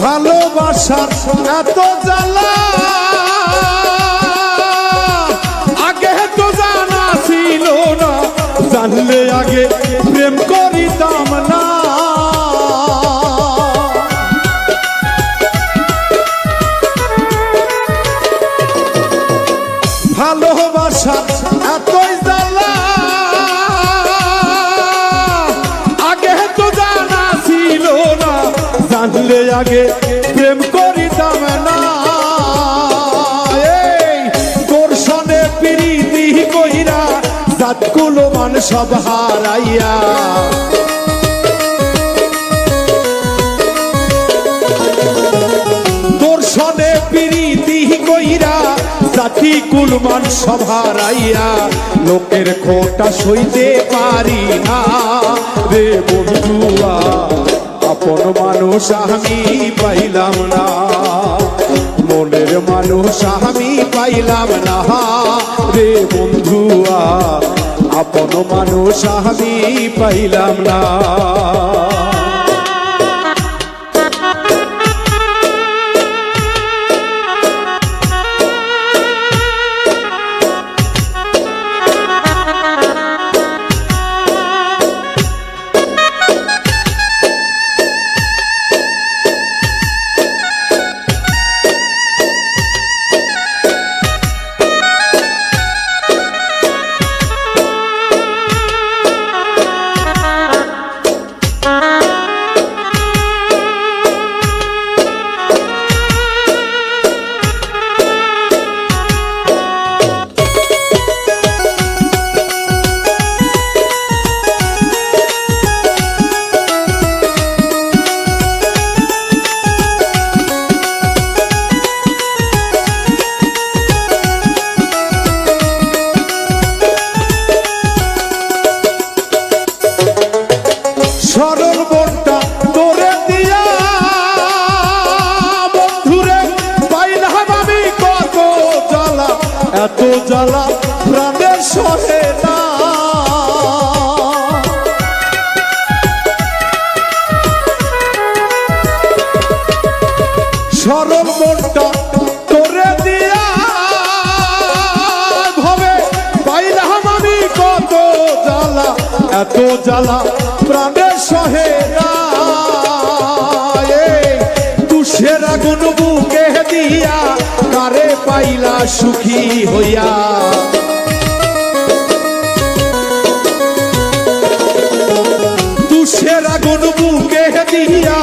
ভালোবাসার এত জ্বালা আগে তো জানা ছিল না, জানলে আগে প্রেম করিতাম না। ভালোবাসার এতই জ্বালা আগে তো জানা ছিল না, জানলে আগে প্রেম করিতাম না। এই দর্শনে প্রীতি কইরা জাতগুলো মান সব হারাইয়া, দর্শনে প্রীতি কইরা জাতি কুলমান সব হারাইয়া, লোকের খোটা সইতে পারি না রে বন্ধুয়া, আপন মানুষ আমি পাইলাম না, মনের মানুষ আমি পাইলাম না রে বন্ধুয়া, আপন মানুষ আমি পাইলাম না। সরল মনটা তোরে দিয়া বন্ধুরে পাইলাম আমি কত জ্বালা, এত জ্বালা প্রাণের সহে না। সরল মনটা তোরে দিয়া ভবে পাইলাম আমি কত জ্বালা, এত জ্বালা প্রাণের সহে না। তুষের আগুন বুকে দিয়া কারে পাইলা সুখী হইয়া, তুষের আগুন বুকে দিয়া